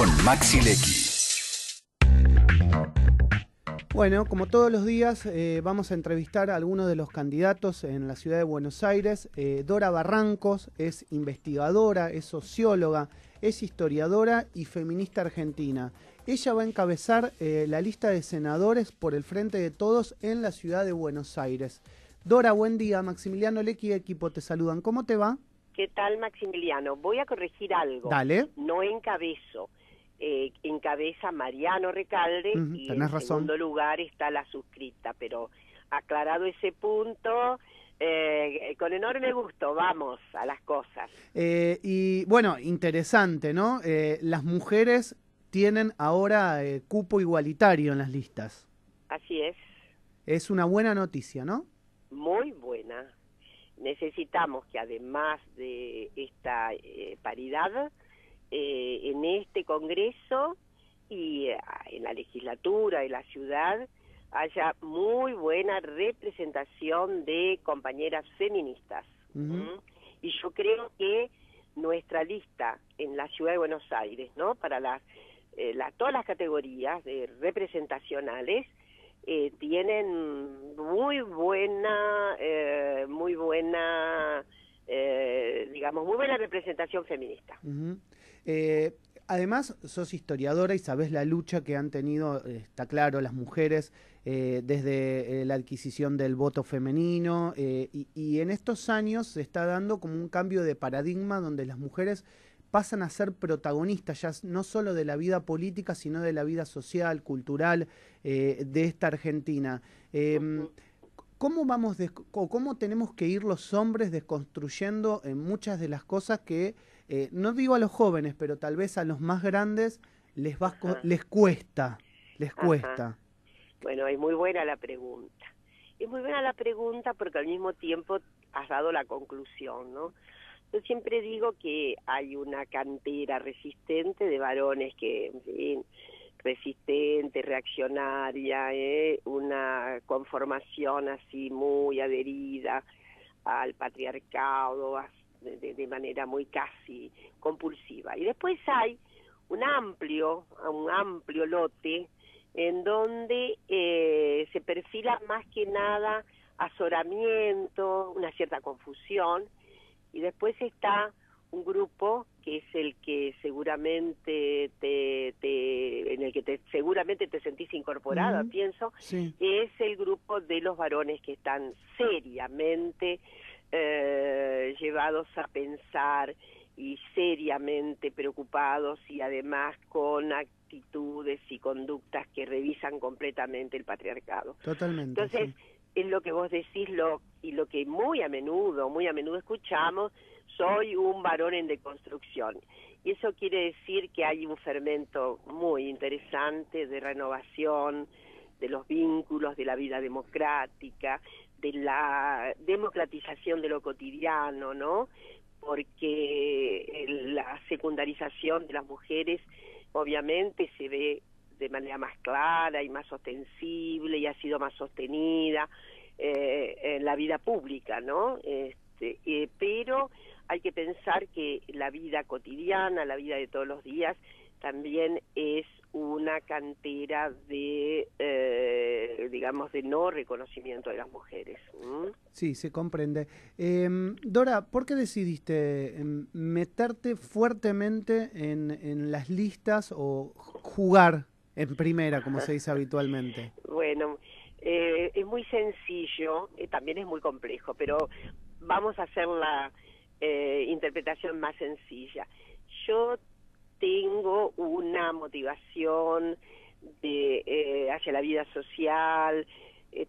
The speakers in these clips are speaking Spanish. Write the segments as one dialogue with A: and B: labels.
A: con Maxi Leckie.
B: Bueno, como todos los días, vamos a entrevistar a algunos de los candidatos en la ciudad de Buenos Aires. Dora Barrancos es investigadora, es socióloga, es historiadora y feminista argentina. Ella va a encabezar la lista de senadores por el Frente de Todos en la ciudad de Buenos Aires. Dora, buen día. Maximiliano Leckie y equipo te saludan. ¿Cómo te va?
C: ¿Qué tal, Maximiliano? Voy a corregir algo.
B: Dale.
C: No encabezo. Encabeza Mariano Recalde y
B: tenés
C: en
B: razón.
C: segundo lugar está la suscripta, pero aclarado ese punto, con enorme gusto vamos a las cosas.
B: Y bueno, interesante, ¿no? Las mujeres tienen ahora cupo igualitario en las listas.
C: Así es.
B: Es una buena noticia, ¿no?
C: Muy buena. Necesitamos que además de esta paridad, en este Congreso y en la legislatura de la ciudad haya muy buena representación de compañeras feministas. Y yo creo que nuestra lista en la ciudad de Buenos Aires, ¿no? Para todas las categorías representacionales, tienen muy buena, digamos, muy buena representación feminista.
B: Además, sos historiadora y sabés la lucha que han tenido, está claro, las mujeres desde la adquisición del voto femenino y en estos años se está dando como un cambio de paradigma donde las mujeres pasan a ser protagonistas ya no solo de la vida política, sino de la vida social, cultural de esta Argentina. ¿Cómo tenemos que ir los hombres desconstruyendo muchas de las cosas que, no digo a los jóvenes, pero tal vez a los más grandes les cuesta?
C: Bueno, es muy buena la pregunta. Es muy buena la pregunta porque al mismo tiempo has dado la conclusión, ¿no? Yo siempre digo que hay una cantera resistente de varones que, en fin, resistente, reaccionaria, una conformación así muy adherida al patriarcado de manera muy casi compulsiva. Y después hay un amplio lote en donde se perfila más que nada azoramiento, una cierta confusión, y después está un grupo que es el que seguramente seguramente te sentís incorporada, pienso,
B: sí.
C: Es el grupo de los varones que están seriamente llevados a pensar y seriamente preocupados y además con actitudes y conductas que revisan completamente el patriarcado.
B: Totalmente.
C: Entonces,
B: sí.
C: Es lo que vos decís y lo que muy a menudo escuchamos: soy un varón en deconstrucción. Y eso quiere decir que hay un fermento muy interesante de renovación de los vínculos, de la vida democrática, de la democratización de lo cotidiano, ¿no? Porque la secundarización de las mujeres obviamente se ve de manera más clara y más ostensible y ha sido más sostenida en la vida pública, ¿no? Pero hay que pensar que la vida cotidiana, la vida de todos los días, también es una cantera de, digamos, de no reconocimiento de las mujeres.
B: Sí, se comprende. Dora, ¿por qué decidiste meterte fuertemente en las listas o jugar en primera, como se dice habitualmente?
C: Bueno, es muy sencillo, también es muy complejo, pero vamos a hacer la interpretación más sencilla. Yo tengo una motivación hacia la vida social,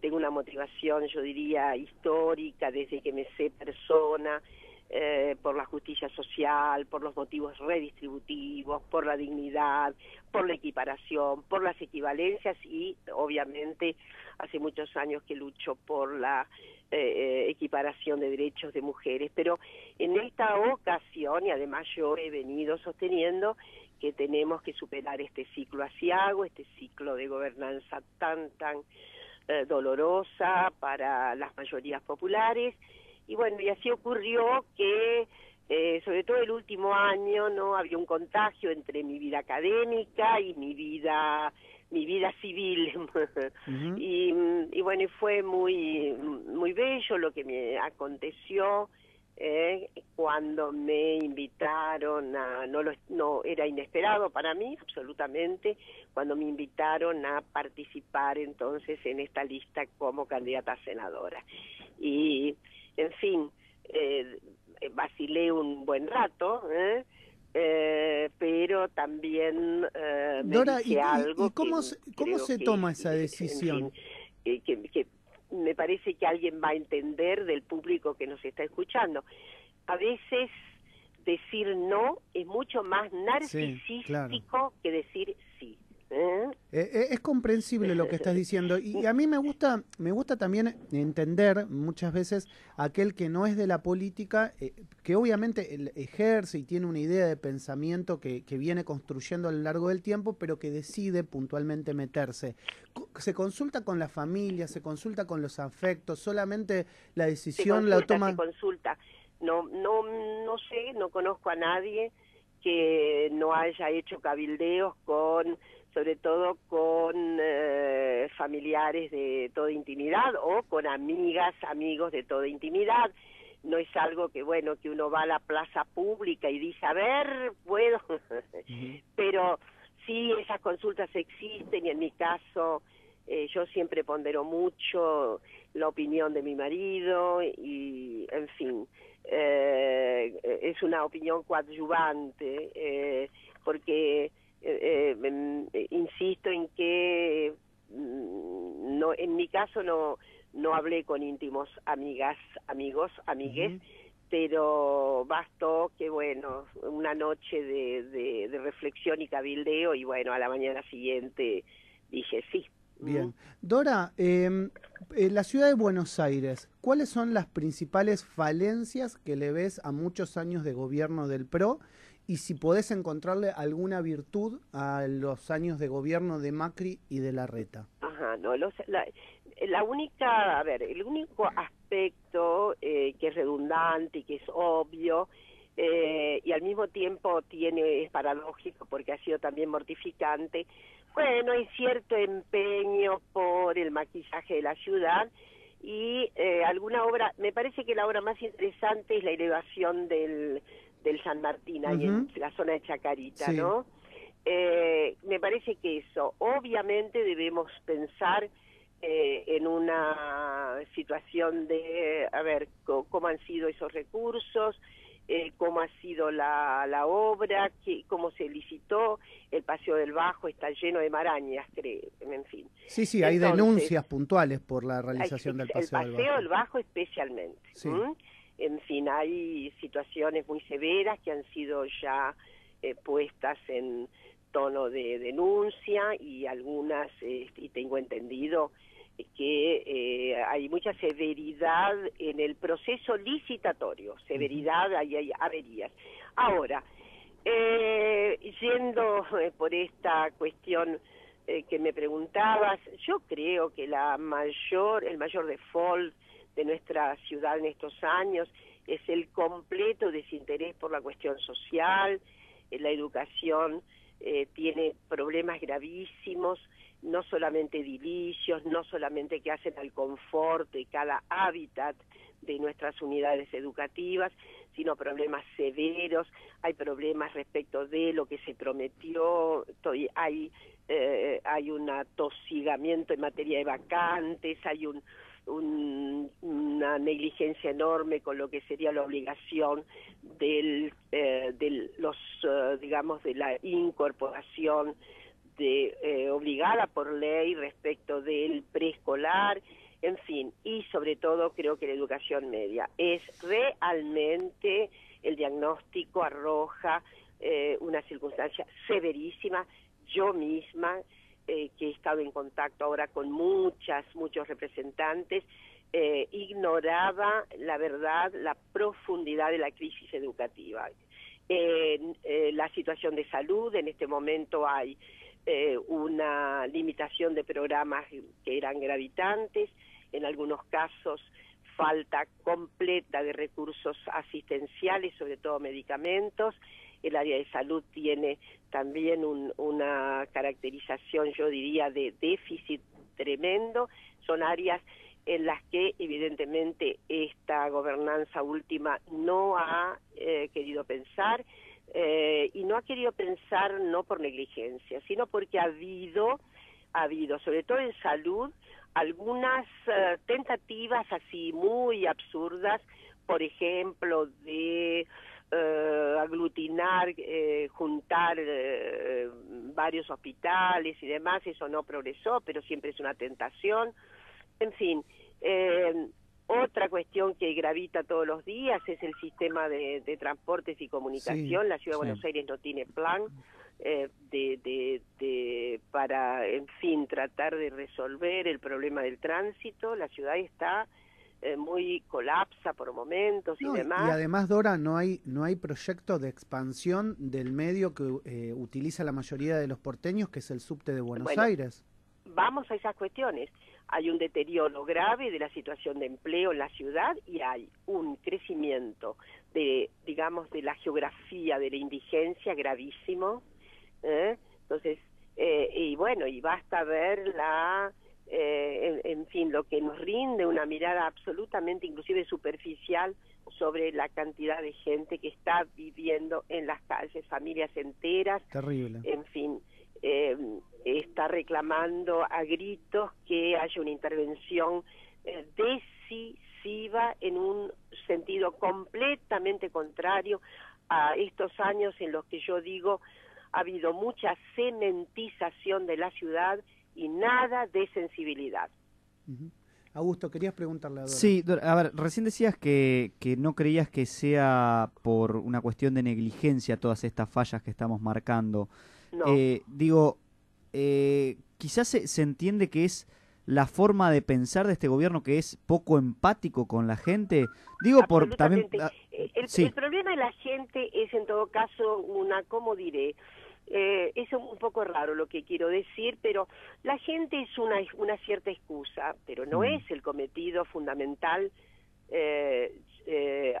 C: tengo una motivación, yo diría, histórica, desde que me sé persona, por la justicia social, por los motivos redistributivos, por la dignidad, por la equiparación, por las equivalencias y, obviamente, hace muchos años que lucho por la equiparación de derechos de mujeres. Pero en esta ocasión, y además yo he venido sosteniendo que tenemos que superar este ciclo aciago, este ciclo de gobernanza tan dolorosa para las mayorías populares. Y bueno, y así ocurrió que sobre todo el último año, ¿no? Había un contagio entre mi vida académica y mi vida civil.
B: Ujú.
C: Y bueno, y fue muy bello lo que me aconteció cuando me invitaron no era inesperado para mí absolutamente, cuando me invitaron a participar entonces en esta lista como candidata a senadora. Y en fin, vacilé un buen rato, pero también me
B: Dora,
C: dije
B: y
C: algo que
B: cómo
C: creo
B: se
C: que,
B: toma esa
C: en fin,
B: decisión?
C: que me parece que alguien va a entender del público que nos está escuchando. A veces decir no es mucho más
B: Sí, claro.
C: narcisístico que decir sí. ¿Eh?
B: Es comprensible lo que estás diciendo y a mí me gusta también entender muchas veces aquel que no es de la política, que obviamente ejerce y tiene una idea de pensamiento que viene construyendo a lo largo del tiempo, pero que decide puntualmente meterse. Se consulta con la familia, se consulta con los afectos, solamente la decisión la
C: Se
B: toma...
C: consulta. No sé, no conozco a nadie que no haya hecho cabildeos sobre todo con familiares de toda intimidad o con amigas, amigos de toda intimidad. No es algo que, bueno, que uno va a la plaza pública y dice, a ver, puedo.
B: Ujú.
C: Pero sí, esas consultas existen y en mi caso yo siempre pondero mucho la opinión de mi marido y, en fin, es una opinión coadyuvante, porque insisto en que no, en mi caso no hablé con íntimos amigos, amigues,
B: Ujú.
C: pero bastó que, bueno, una noche de reflexión y cabildeo y, bueno, a la mañana siguiente dije sí.
B: Bien. Dora, en la ciudad de Buenos Aires, ¿cuáles son las principales falencias que le ves a muchos años de gobierno del PRO? Y si podés encontrarle alguna virtud a los años de gobierno de Macri y de Larreta.
C: Ajá, no, la única, a ver, el único aspecto que es redundante y que es obvio y al mismo tiempo es paradójico porque ha sido también mortificante. Bueno, hay cierto empeño por el maquillaje de la ciudad y alguna obra, me parece que la obra más interesante es la elevación del San Martín, ahí en
B: Ujú.
C: la zona de Chacarita,
B: Sí.
C: ¿no? Me parece que eso, obviamente debemos pensar en una situación de, a ver, cómo han sido esos recursos, cómo ha sido la obra, cómo se licitó, el Paseo del Bajo está lleno de marañas, creo, en fin.
B: Sí, sí, hay
C: Entonces,
B: denuncias puntuales por la realización del
C: el
B: Paseo del
C: Paseo
B: Bajo.
C: del Bajo especialmente.
B: Sí.
C: En fin, hay situaciones muy severas que han sido ya puestas en tono de denuncia y algunas, y tengo entendido que hay mucha severidad en el proceso licitatorio,
B: Ujú.
C: severidad, hay averías. Ahora, yendo por esta cuestión que me preguntabas, yo creo que el mayor default de nuestra ciudad en estos años es el completo desinterés por la cuestión social, la educación tiene problemas gravísimos, no solamente edilicios, no solamente que hacen al confort de cada hábitat de nuestras unidades educativas, sino problemas severos, hay problemas respecto de lo que se prometió, hay un atosigamiento en materia de vacantes, hay una negligencia enorme con lo que sería la obligación de digamos, de la incorporación obligada por ley respecto del preescolar, en fin, y sobre todo creo que la educación media es realmente, el diagnóstico arroja una circunstancia severísima. Yo misma, que he estado en contacto ahora con muchos representantes, ignoraba la verdad, la profundidad de la crisis educativa. La situación de salud, en este momento hay una limitación de programas que eran gravitantes, en algunos casos falta completa de recursos asistenciales, sobre todo medicamentos. El área de salud tiene también una caracterización, yo diría, de déficit tremendo. Son áreas en las que evidentemente esta gobernanza última no ha querido pensar, y no ha querido pensar no por negligencia, sino porque ha habido, sobre todo en salud, algunas tentativas así muy absurdas, por ejemplo, de aglutinar, juntar varios hospitales y demás. Eso no progresó, pero siempre es una tentación. En fin, otra cuestión que gravita todos los días es el sistema de transportes y comunicación.
B: Sí,
C: La Ciudad de Buenos Aires no tiene plan para, en fin, tratar de resolver el problema del tránsito. La ciudad está muy colapsa por momentos y demás.
B: Y además, Dora, no hay proyecto de expansión del medio que utiliza la mayoría de los porteños, que es el subte de Buenos Aires.
C: Vamos a esas cuestiones. Hay un deterioro grave de la situación de empleo en la ciudad y hay un crecimiento de, digamos, de la geografía de la indigencia gravísimo. Entonces, y bueno, y basta ver en fin, lo que nos rinde una mirada absolutamente, inclusive superficial, sobre la cantidad de gente que está viviendo en las calles, familias enteras.
B: Terrible.
C: En fin, está reclamando a gritos que haya una intervención decisiva en un sentido completamente contrario a estos años en los que yo digo ha habido mucha cementización de la ciudad y nada de sensibilidad.
B: Augusto, querías preguntarle a Dora.
A: Sí, Dora, a ver, recién decías que no creías que sea por una cuestión de negligencia todas estas fallas que estamos marcando.
C: No.
A: Quizás se entiende que es la forma de pensar de este gobierno, que es poco empático con la gente. Digo, por también...
C: El problema de la gente es, en todo caso, ¿cómo diré? Es un poco raro lo que quiero decir, pero la gente es una cierta excusa, pero no es el cometido fundamental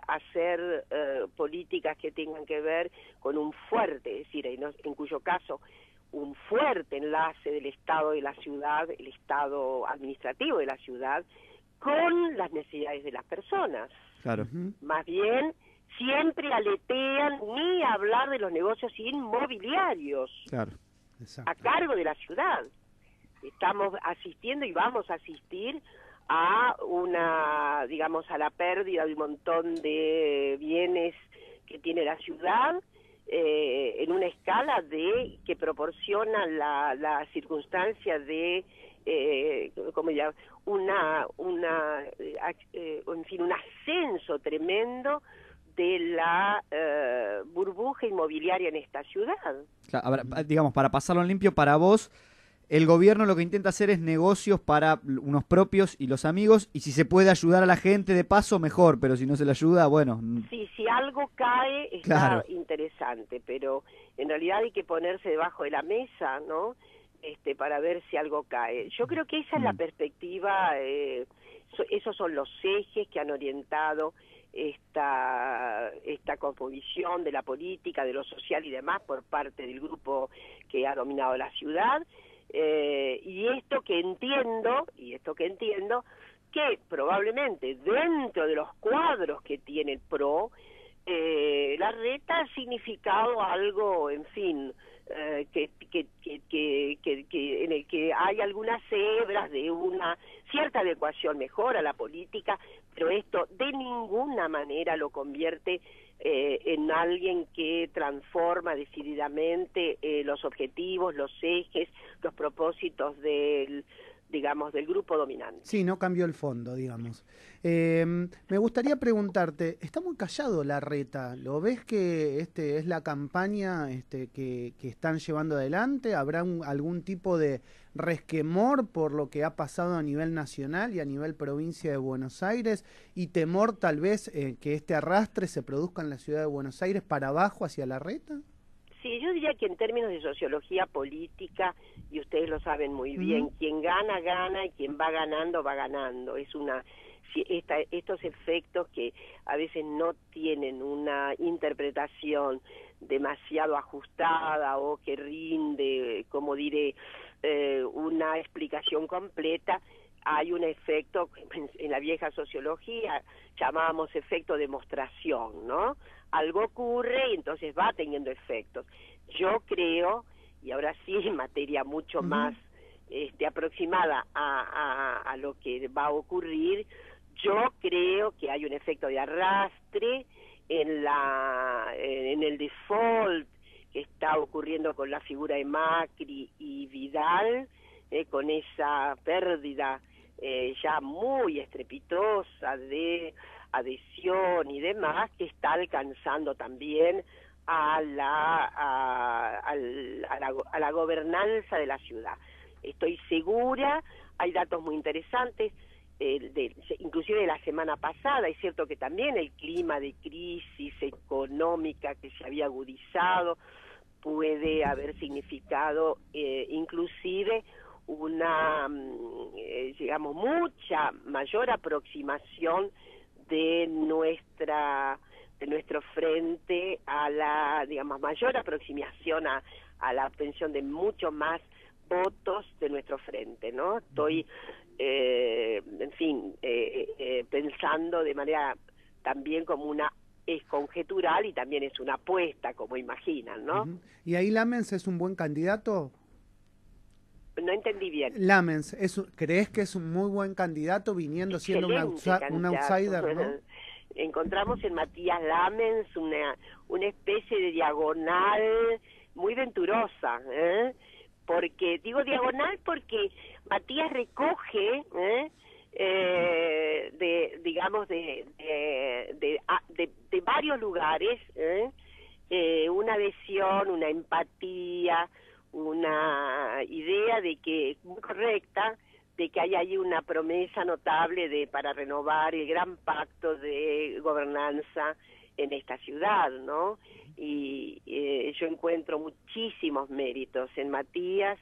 C: hacer políticas que tengan que ver con un fuerte, es decir, en cuyo caso un fuerte enlace del Estado de la ciudad, el Estado administrativo de la ciudad, con las necesidades de las personas.
A: Claro.
C: Más bien, siempre aletean ni hablar de los negocios inmobiliarios.
A: Claro.
C: A cargo de la ciudad. Estamos asistiendo y vamos a asistir a a la pérdida de un montón de bienes que tiene la ciudad, en una escala que proporciona la circunstancia de ¿cómo llama? En fin, un ascenso tremendo de la burbuja inmobiliaria en esta ciudad.
A: Claro, a ver, digamos, para pasarlo en limpio, para vos, el gobierno lo que intenta hacer es negocios para unos propios y los amigos, y si se puede ayudar a la gente de paso, mejor, pero si no se le ayuda, bueno.
C: Sí, si algo cae, está interesante, pero en realidad hay que ponerse debajo de la mesa, ¿no? Para ver si algo cae. Yo creo que esa es la perspectiva, esos son los ejes que han orientado esta composición de la política, de lo social y demás por parte del grupo que ha dominado la ciudad, y esto que entiendo, que probablemente dentro de los cuadros que tiene el PRO, Larreta ha significado algo, en fin, en el que hay algunas hebras de una cierta adecuación mejor a la política, pero esto de ninguna manera lo convierte en alguien que transforma decididamente los objetivos, los ejes, los propósitos del grupo dominante.
B: Sí, no cambió el fondo, digamos. Me gustaría preguntarte, está muy callado Larreta, ¿lo ves que es la campaña que están llevando adelante? ¿Habrá algún tipo de resquemor por lo que ha pasado a nivel nacional y a nivel provincia de Buenos Aires, y temor tal vez que este arrastre se produzca en la ciudad de Buenos Aires para abajo hacia Larreta?
C: Sí, yo diría que en términos de sociología política, y ustedes lo saben muy bien, quien gana, gana, y quien va ganando, va ganando. Es una si estos efectos que a veces no tienen una interpretación demasiado ajustada o que rinde, como diré, una explicación completa, hay un efecto, en la vieja sociología llamábamos efecto demostración, ¿no? Algo ocurre y entonces va teniendo efectos. Yo creo, y ahora sí en materia mucho más aproximada a lo que va a ocurrir, yo creo que hay un efecto de arrastre en el default que está ocurriendo con la figura de Macri y Vidal, con esa pérdida ya muy estrepitosa de adhesión y demás, que está alcanzando también a la gobernanza de la ciudad. Estoy segura, hay datos muy interesantes, inclusive de la semana pasada. Es cierto que también el clima de crisis económica que se había agudizado puede haber significado inclusive una, digamos, mucha mayor aproximación de nuestro frente a la, digamos, mayor aproximación a la obtención de mucho más votos de nuestro frente, ¿no? Estoy, en fin, pensando de manera también como es conjetural y también es una apuesta, como imaginan, ¿no?
B: ¿Y ahí Lamens es un buen candidato?
C: No entendí bien.
B: Lamens, ¿crees que es un muy buen candidato viniendo siendo un outsider, ¿no?
C: Encontramos en Matías Lamens una especie de diagonal muy venturosa, porque digo diagonal porque Matías recoge digamos de varios lugares una adhesión, una empatía, una idea de que muy correcta, de que hay ahí una promesa notable para renovar el gran pacto de gobernanza en esta ciudad, ¿no? Y yo encuentro muchísimos méritos en Matías,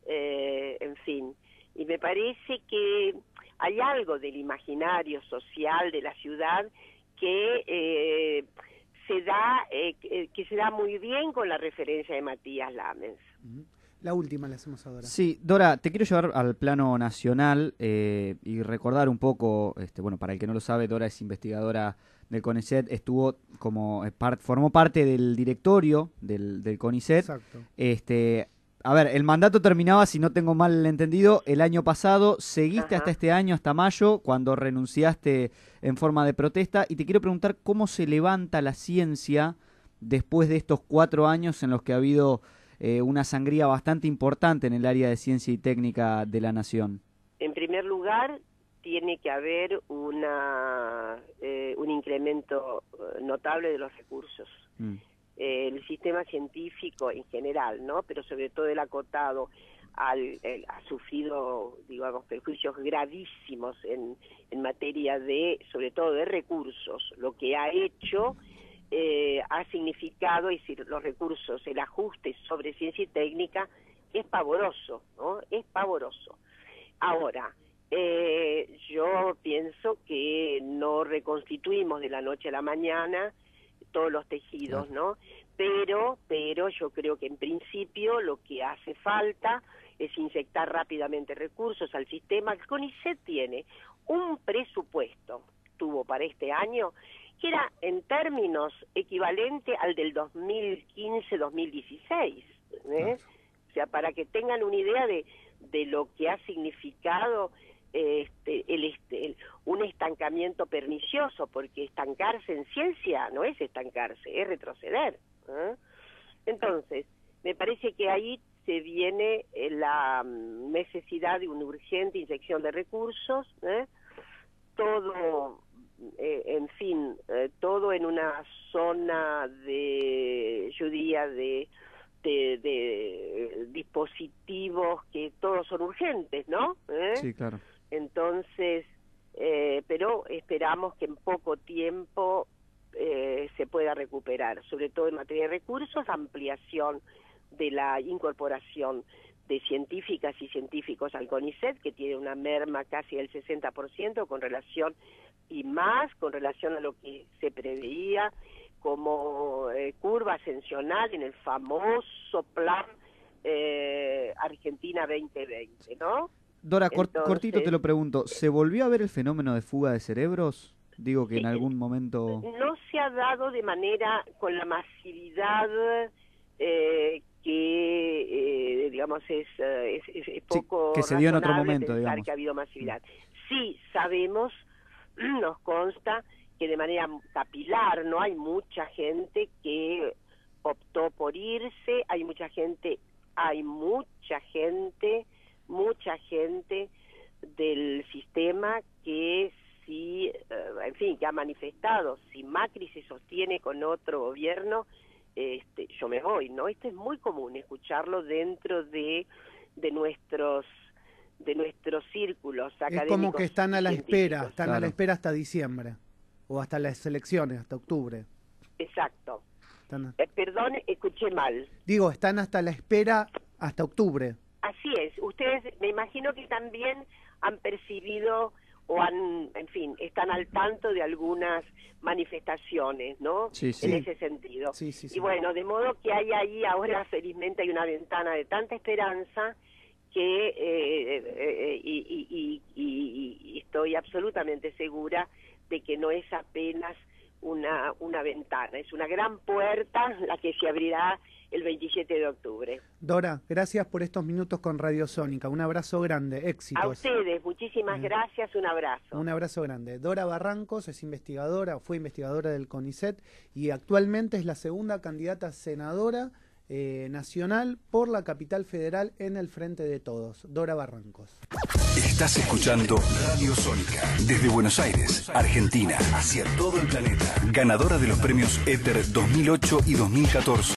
C: en fin, y me parece que hay algo del imaginario social de la ciudad que se da muy bien con la referencia de Matías Lamens.
B: La última la hacemos ahora.
A: Sí, Dora, te quiero llevar al plano nacional y recordar un poco, bueno, para el que no lo sabe, Dora es investigadora del CONICET, formó parte del directorio del CONICET.
B: Exacto.
A: A ver, el mandato terminaba, si no tengo mal entendido, el año pasado. Seguiste hasta este año, hasta mayo, cuando renunciaste en forma de protesta. Y te quiero preguntar cómo se levanta la ciencia después de estos 4 años en los que ha habido una sangría bastante importante en el área de ciencia y técnica de la nación.
C: En primer lugar, tiene que haber un incremento notable de los recursos. El sistema científico en general, ¿no? Pero sobre todo el acotado ha sufrido, digamos, perjuicios gravísimos en materia sobre todo de recursos. Lo que ha hecho ha significado, es decir, los recursos, el ajuste sobre ciencia y técnica es pavoroso, ¿no? Es pavoroso. Ahora, yo pienso que no reconstituimos de la noche a la mañana todos los tejidos, ¿no? Pero yo creo que en principio lo que hace falta es inyectar rápidamente recursos al sistema. El CONICET tiene un presupuesto, tuvo para este año, que era en términos equivalente al del 2015-2016, O sea, para que tengan una idea de lo que ha significado un estancamiento pernicioso, porque estancarse en ciencia no es estancarse, es retroceder. Entonces, me parece que ahí se viene la necesidad de una urgente inyección de recursos, todo, en fin, todo en una zona yo diría, de dispositivos que todos son urgentes, ¿no?
A: Sí, claro.
C: Entonces, pero esperamos que en poco tiempo se pueda recuperar, sobre todo en materia de recursos, ampliación de la incorporación científicas y científicos al CONICET, que tiene una merma casi del 60% con relación con relación a lo que se preveía como curva ascensional en el famoso plan Argentina 2020, ¿no?
A: Dora,
C: Entonces,
A: cortito te lo pregunto, ¿se volvió a ver el fenómeno de fuga de cerebros? Digo que en algún momento...
C: No se ha dado de manera con la masividad que, digamos, es poco
A: que se dio en otro
C: razonable
A: momento,
C: pensar
A: digamos.
C: que ha habido masividad. Sí, sabemos, nos consta que de manera capilar, ¿no? Hay mucha gente que optó por irse, hay mucha gente del sistema que sí, en fin, que ha manifestado, si Macri se sostiene con otro gobierno, yo me voy, ¿no? Esto es muy común escucharlo dentro de nuestros círculos académicos.
B: Es como que están a la espera, están a la
A: Claro.
B: espera hasta diciembre, o hasta las elecciones, hasta octubre.
C: Exacto.
B: Están,
C: Perdón, escuché mal.
B: digo, están hasta la espera hasta octubre.
C: Así es. Ustedes, me imagino que también han percibido o en fin, están al tanto de algunas manifestaciones, ¿no?
A: Sí, sí.
C: En ese sentido.
B: Sí, sí, sí.
C: Y bueno, de modo que hay ahí ahora, felizmente, hay una ventana de tanta esperanza que y estoy absolutamente segura de que no es apenas una ventana, es una gran puerta la que se abrirá el 27 de octubre.
B: Dora, gracias por estos minutos con Radio Sónica. Un abrazo grande, éxitos.
C: A ustedes, muchísimas gracias, un abrazo.
B: Un abrazo grande. Dora Barrancos es investigadora, fue investigadora del CONICET y actualmente es la segunda candidata a senadora nacional por la capital federal en el Frente de Todos. Dora Barrancos.
D: Estás escuchando Radio Sónica desde Buenos Aires, Argentina, hacia todo el planeta. Ganadora de los premios Éter 2008 y 2014.